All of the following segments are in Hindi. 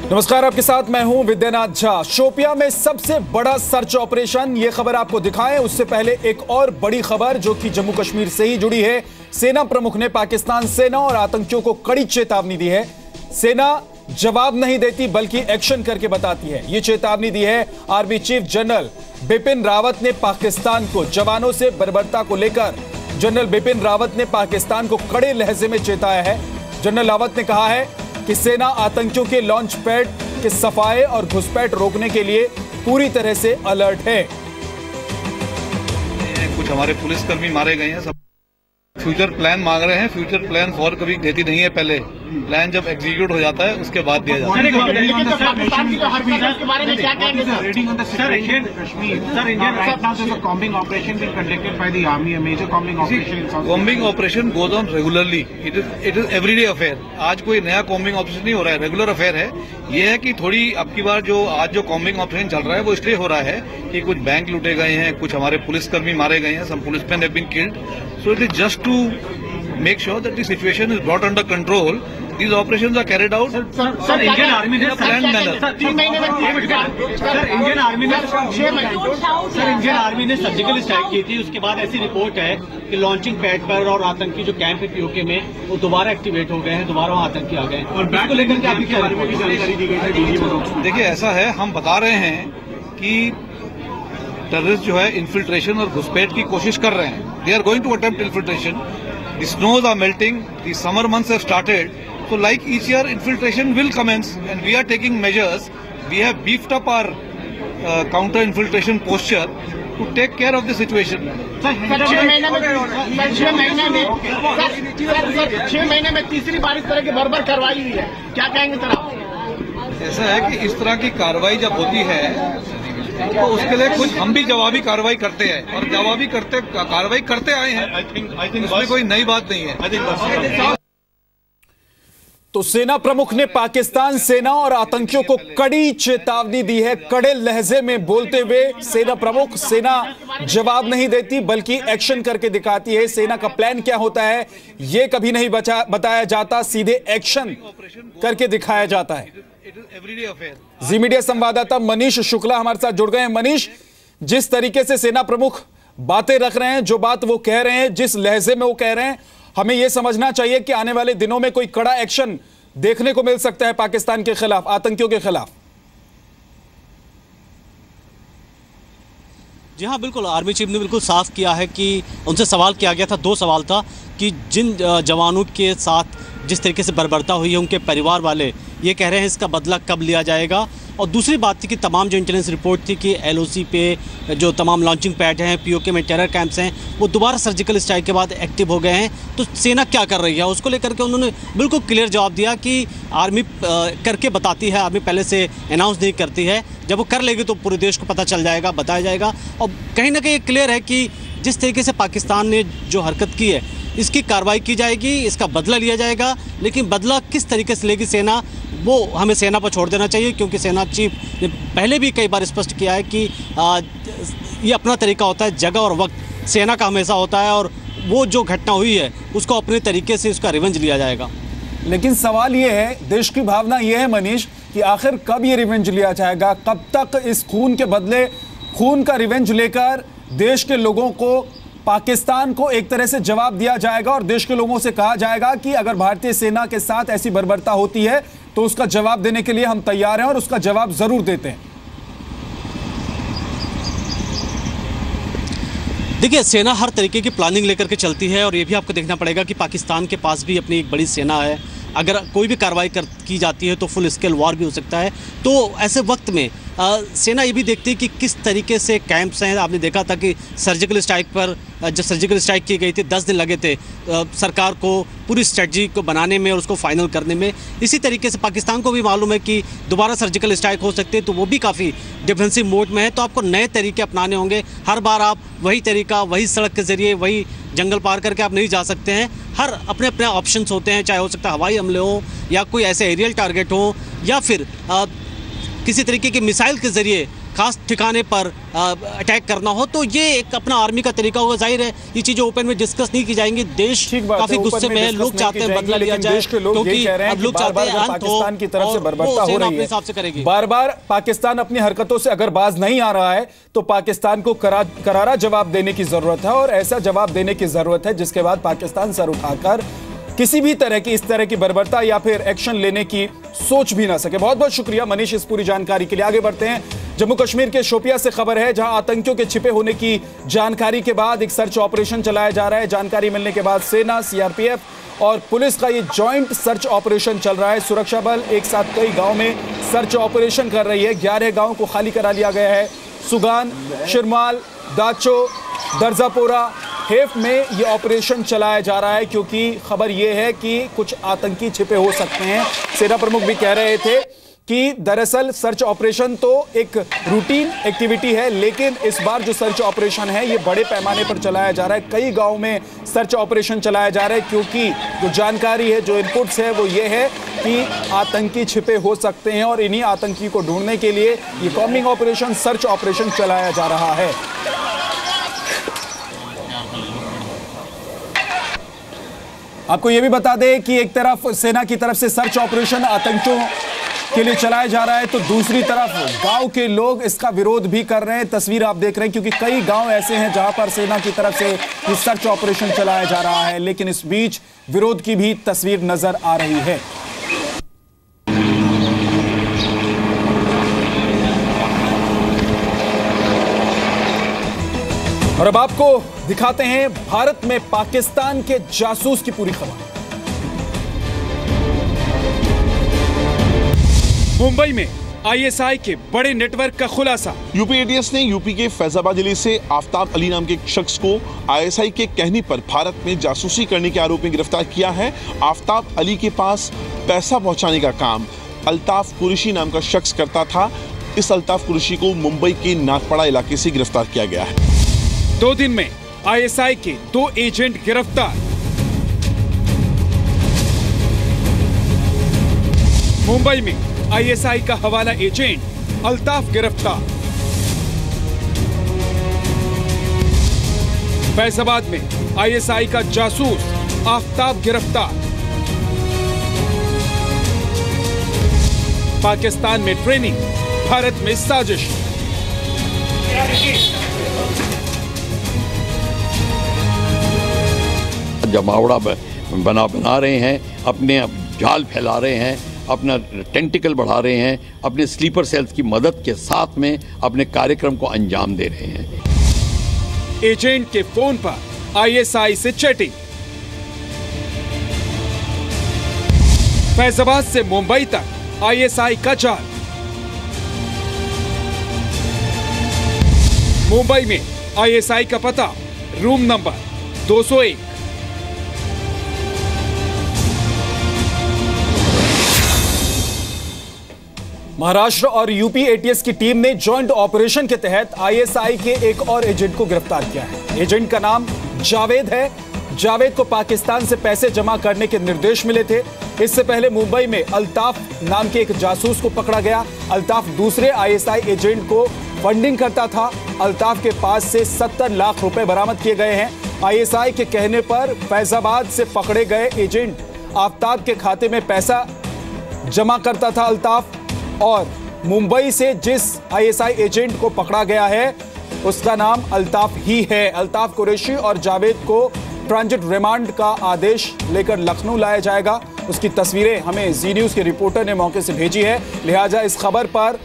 नमस्कार, आपके साथ मैं हूं विद्यानाथ झा। शोपिया में सबसे बड़ा सर्च ऑपरेशन, ये खबर आपको दिखाएं उससे पहले एक और बड़ी खबर जो कि जम्मू कश्मीर से ही जुड़ी है। सेना प्रमुख ने पाकिस्तान सेना और आतंकियों को कड़ी चेतावनी दी है। सेना जवाब नहीं देती बल्कि एक्शन करके बताती है, ये चेतावनी दी है army chief general Bipin Rawat ने पाकिस्तान को। जवानों से बर्बरता को लेकर जनरल बिपिन रावत ने पाकिस्तान को कड़े लहजे में चेताया है। जनरल रावत ने कहा है कि सेना आतंकियों के लॉन्च पैड के सफाए और घुसपैठ रोकने के लिए पूरी तरह से अलर्ट है। कुछ हमारे पुलिसकर्मी मारे गए हैं, सब फ्यूचर प्लान मांग रहे हैं। फ्यूचर प्लान फॉर कभी देती नहीं है, पहले प्लान जब एग्जीक्यूट हो जाता है उसके बाद दिया जाता है। Combing operation goes on regularly, it is everyday affair. आज कोई नया कॉम्बिंग ऑपरेशन नहीं हो रहा है, रेगुलर अफेयर है। ये है कि थोड़ी अब की बार आज जो कॉम्बिंग ऑपरेशन चल रहा है वो इसलिए हो रहा है कि कुछ बैंक लूटे गए हैं, कुछ हमारे पुलिसकर्मी मारे गए हैं, some policeman have been killed. So it is just to make sure that the situation is brought under control. These operations are carried out. Sir, Indian Army ने planned manner. Indian Army ने सर्जिकल स्ट्राइक की थी, उसके बाद ऐसी रिपोर्ट है कि लॉन्चिंग पैड पर और आतंकी जो कैंप है पीओके में वो दोबारा एक्टिवेट हो गए हैं, दोबारा वहाँ आतंकी आ गए हैं। और बैक को लेकर के आपकी जानकारी दी गई थी। देखिए ऐसा है, हम बता रहे हैं कि टेररिस्ट जो है इन्फिल्ट्रेशन और घुसपैठ की कोशिश कर रहे हैं। They are going to attempt infiltration. The snows are melting. The summer months have started. So, like each year, infiltration will commence, and we are taking measures. We have beefed up our counter-infiltration posture to take care of the situation. 6 महीने में तीसरी बार इस तरह की बर्बर कार्रवाई हुई है, क्या कहेंगे सर आप? ऐसा है कि इस तरह की कार्रवाई जब होती है तो उसके लिए कुछ हम भी जवाबी कार्रवाई करते हैं और जवाबी कार्रवाई करते आए हैं। इसमें कोई नई बात नहीं है। तो सेना प्रमुख ने पाकिस्तान सेना और आतंकियों को कड़ी चेतावनी दी है। कड़े लहजे में बोलते हुए सेना प्रमुख, सेना जवाब नहीं देती बल्कि एक्शन करके दिखाती है। सेना का प्लान क्या होता है यह कभी नहीं बताया जाता, सीधे एक्शन करके दिखाया जाता है। जी मीडिया संवाददाता मनीष शुक्ला हमारे साथ जुड़ गए हैं। मनीष, जिस तरीके से सेना प्रमुख बातें रख रहे हैं, जो बात वो कह रहे हैं, जिस लहजे में वो कह रहे हैं, हमें यह समझना चाहिए कि आने वाले दिनों में कोई कड़ा एक्शन देखने को मिल सकता है पाकिस्तान के खिलाफ, आतंकियों के खिलाफ। जी हाँ, बिल्कुल। आर्मी चीफ ने बिल्कुल साफ किया है कि उनसे सवाल किया गया था, 2 सवाल था कि जिन जवानों के साथ जिस तरीके से बर्बरता हुई है उनके परिवार वाले ये कह रहे हैं इसका बदला कब लिया जाएगा। और दूसरी बात थी कि तमाम जो इंटेलिजेंस रिपोर्ट थी कि एलओसी पे जो तमाम लॉन्चिंग पैड हैं, पीओके में टेरर कैंप्स हैं, वो दोबारा सर्जिकल स्ट्राइक के बाद एक्टिव हो गए हैं। तो सेना क्या कर रही है उसको लेकर के उन्होंने बिल्कुल क्लियर जवाब दिया कि आर्मी करके बताती है, आर्मी पहले से अनाउंस नहीं करती है। जब वो कर लेगी तो पूरे देश को पता चल जाएगा, बताया जाएगा। और कहीं ना कहीं क्लियर है कि जिस तरीके से पाकिस्तान ने जो हरकत की है इसकी कार्रवाई की जाएगी, इसका बदला लिया जाएगा। लेकिन बदला किस तरीके से लेगी सेना, वो हमें सेना पर छोड़ देना चाहिए, क्योंकि सेना चीफ ने पहले भी कई बार स्पष्ट किया है कि ये अपना तरीका होता है, जगह और वक्त सेना का हमेशा होता है, और वो जो घटना हुई है उसको अपने तरीके से उसका रिवेंज लिया जाएगा। लेकिन सवाल ये है, देश की भावना ये है मनीष कि आखिर कब ये रिवेंज लिया जाएगा, कब तक इस खून के बदले खून का रिवेंज लेकर देश के लोगों को, पाकिस्तान को एक तरह से जवाब दिया जाएगा और देश के लोगों से कहा जाएगा कि अगर भारतीय सेना के साथ ऐसी बर्बरता होती है तो उसका जवाब देने के लिए हम तैयार हैं और उसका जवाब जरूर देते हैं। देखिए, सेना हर तरीके की प्लानिंग लेकर के चलती है, और ये भी आपको देखना पड़ेगा कि पाकिस्तान के पास भी अपनी एक बड़ी सेना है। अगर कोई भी कार्रवाई की जाती है तो फुल स्केल वॉर भी हो सकता है। तो ऐसे वक्त में सेना ये भी देखती है कि किस तरीके से कैंप्स हैं। आपने देखा था कि सर्जिकल स्ट्राइक पर जब सर्जिकल स्ट्राइक की गई थी 10 दिन लगे थे सरकार को पूरी स्ट्रेटजी को बनाने में और उसको फाइनल करने में। इसी तरीके से पाकिस्तान को भी मालूम है कि दोबारा सर्जिकल स्ट्राइक हो सकती है, तो वो भी काफ़ी डिफेंसिव मोड में है। तो आपको नए तरीके अपनाने होंगे। हर बार आप वही तरीका, वही सड़क के ज़रिए, वही जंगल पार करके आप नहीं जा सकते हैं। हर अपने अपने ऑप्शंस होते हैं, चाहे हो सकता है हवाई हमले हो या कोई ऐसे एरियल टारगेट हो या फिर किसी तरीके की मिसाइल के ज़रिए खास ठिकाने पर अटैक करना हो, तो ये एक अपना आर्मी का तरीका होगा। जाहिर है ये चीजें ओपन में डिस्कस नहीं की जाएंगी। देश काफी गुस्से में है, लोग चाहते हैं बदला लिया जाए, क्योंकि अब लोग चाहते हैं पाकिस्तान की तरफ से बर्बरता हो रही है। बार बार पाकिस्तान अपनी हरकतों से अगर बाज नहीं आ रहा है तो पाकिस्तान को करारा जवाब देने की जरूरत है, और ऐसा जवाब देने की जरूरत है जिसके बाद पाकिस्तान सर उठाकर किसी भी तरह की इस तरह की बर्बरता या फिर एक्शन लेने की सोच भी ना सके। बहुत बहुत शुक्रिया मनीष इस पूरी जानकारी के लिए। आगे बढ़ते हैं। जम्मू कश्मीर के शोपिया से खबर है, जहां आतंकियों के छिपे होने की जानकारी के बाद एक सर्च ऑपरेशन चलाया जा रहा है। जानकारी मिलने के बाद सेना, सीआरपीएफ और पुलिस का ये जॉइंट सर्च ऑपरेशन चल रहा है। सुरक्षा बल एक साथ कई गांव में सर्च ऑपरेशन कर रही है। 11 गांव को खाली करा लिया गया है। सुगान, शिरमाल, दाचो, दर्जापोरा, हेफ में ये ऑपरेशन चलाया जा रहा है, क्योंकि खबर ये है कि कुछ आतंकी छिपे हो सकते हैं। सेना प्रमुख भी कह रहे थे कि दरअसल सर्च ऑपरेशन तो एक रूटीन एक्टिविटी है, लेकिन इस बार जो सर्च ऑपरेशन है ये बड़े पैमाने पर चलाया जा रहा है। कई गांव में सर्च ऑपरेशन चलाया जा रहा है, क्योंकि जो जानकारी है, जो इनपुट्स है वो ये है कि आतंकी छिपे हो सकते हैं, और इन्हीं आतंकी को ढूंढने के लिए ये कॉम्बिंग ऑपरेशन, सर्च ऑपरेशन चलाया जा रहा है। आपको यह भी बता दें कि एक तरफ सेना की तरफ से सर्च ऑपरेशन आतंकियों के लिए चलाया जा रहा है, तो दूसरी तरफ गांव के लोग इसका विरोध भी कर रहे हैं। तस्वीर आप देख रहे हैं, क्योंकि कई गांव ऐसे हैं जहां पर सेना की तरफ से ये सर्च ऑपरेशन चलाया जा रहा है, लेकिन इस बीच विरोध की भी तस्वीर नजर आ रही है। और अब आपको दिखाते हैं भारत में पाकिस्तान के जासूस की पूरी खबर। मुंबई में आईएसआई के बड़े नेटवर्क का खुलासा। यूपी एटीएस ने यूपी के फैजाबाद जिले से आफ्ताब अली नाम के एक शख्स को आईएसआई के कहने पर भारत में जासूसी करने के आरोप में गिरफ्तार किया है। आफ्ताब अली के पास पैसा पहुंचाने का काम अल्ताफ कुरैशी नाम का शख्स करता था। इस अल्ताफ कुरैशी को मुंबई के नाथपड़ा इलाके से गिरफ्तार किया गया है। 2 दिन में आईएसआई के 2 एजेंट गिरफ्तार। मुंबई में आईएसआई का हवाला एजेंट अल्ताफ गिरफ्तार। फैजाबाद में आईएसआई का जासूस आफ्ताब गिरफ्तार। पाकिस्तान में ट्रेनिंग, भारत में साजिश। जमावड़ा बना रहे हैं, अपने जाल फैला रहे हैं, अपना टेंटिकल बढ़ा रहे हैं, अपने स्लीपर सेल्स की मदद के साथ में अपने कार्यक्रम को अंजाम दे रहे हैं। एजेंट के फोन पर आईएसआई से चैटिंग। फैजाबाद से मुंबई तक आईएसआई का जाल। मुंबई में आईएसआई का पता रूम नंबर 201। महाराष्ट्र और यूपी एटीएस की टीम ने जॉइंट ऑपरेशन के तहत आईएसआई के एक और एजेंट को गिरफ्तार किया है। एजेंट का नाम जावेद है। जावेद को पाकिस्तान से पैसे जमा करने के निर्देश मिले थे। इससे पहले मुंबई में अल्ताफ नाम के एक जासूस को पकड़ा गया। अल्ताफ दूसरे आईएसआई एजेंट को फंडिंग करता था। अल्ताफ के पास से 70 लाख रुपए बरामद किए गए हैं। आईएसआई के कहने पर फैजाबाद से पकड़े गए एजेंट आफ्ताब के खाते में पैसा जमा करता था अल्ताफ, और मुंबई से जिस आईएसआई एजेंट को पकड़ा गया है उसका नाम अल्ताफ ही है। अल्ताफ कुरैशी और जावेद को ट्रांजिट रिमांड का आदेश लेकर लखनऊ लाया जाएगा। उसकी तस्वीरें हमें जी न्यूज के रिपोर्टर ने मौके से भेजी है, लिहाजा इस खबर पर,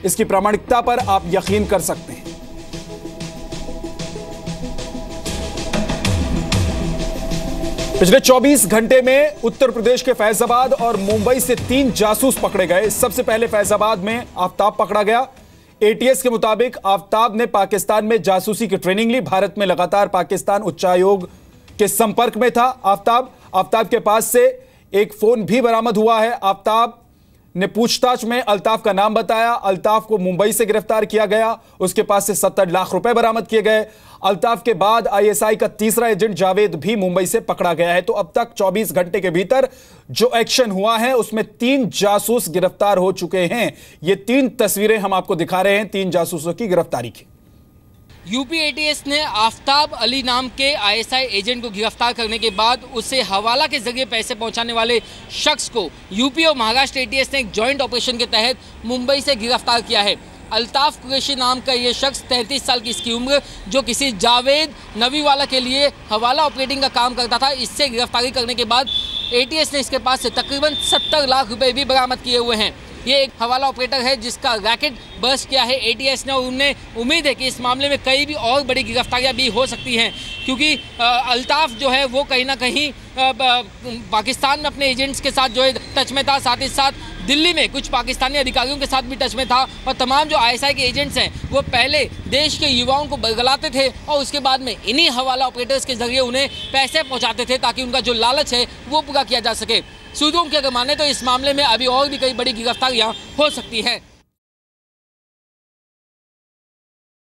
इसकी प्रामाणिकता पर आप यकीन कर सकते हैं। पिछले 24 घंटे में उत्तर प्रदेश के फैजाबाद और मुंबई से 3 जासूस पकड़े गए। सबसे पहले फैजाबाद में आफ्ताब पकड़ा गया। एटीएस के मुताबिक आफ्ताब ने पाकिस्तान में जासूसी की ट्रेनिंग ली। भारत में लगातार पाकिस्तान उच्चायोग के संपर्क में था आफ्ताब के पास से एक फोन भी बरामद हुआ है। आफ्ताब ने पूछताछ में अल्ताफ का नाम बताया। अल्ताफ को मुंबई से गिरफ्तार किया गया, उसके पास से 70 लाख रुपए बरामद किए गए। अल्ताफ के बाद आईएसआई का तीसरा एजेंट जावेद भी मुंबई से पकड़ा गया है। तो अब तक 24 घंटे के भीतर जो एक्शन हुआ है उसमें 3 जासूस गिरफ्तार हो चुके हैं। ये 3 तस्वीरें हम आपको दिखा रहे हैं 3 जासूसों की गिरफ्तारी की। यूपी एटीएस ने आफ्ताब अली नाम के आईएसआई एजेंट को गिरफ्तार करने के बाद उसे हवाला के जरिए पैसे पहुंचाने वाले शख्स को यूपी और महाराष्ट्र एटीएस ने एक जॉइंट ऑपरेशन के तहत मुंबई से गिरफ्तार किया है। अल्ताफ कुरैशी नाम का ये शख्स 33 साल की इसकी उम्र, जो किसी जावेद नवीवाला के लिए हवाला ऑपरेटिंग का काम करता था। इससे गिरफ्तारी करने के बाद एटीएस ने इसके पास से तकरीबन 70 लाख रुपए भी बरामद किए हुए हैं। ये एक हवाला ऑपरेटर है जिसका रैकेट बस्ट किया है एटीएस ने, और उन्हें उम्मीद है कि इस मामले में कई भी और बड़ी गिरफ्तारियां भी हो सकती हैं, क्योंकि अल्ताफ जो है वो कहीं ना कहीं पाकिस्तान में अपने एजेंट्स के साथ जो है टच में था, साथ ही साथ दिल्ली में कुछ पाकिस्तानी अधिकारियों के साथ भी टच में था। और तमाम जो आईएसआई के एजेंट्स हैं वो पहले देश के युवाओं को बरगलाते थे और उसके बाद में इन्हीं हवाला ऑपरेटर्स के जरिए उन्हें पैसे पहुंचाते थे ताकि उनका जो लालच है वो पूरा किया जा सके। सूत्रों के अगर माने तो इस मामले में अभी और भी कई बड़ी गिरफ्तारियां हो सकती हैं।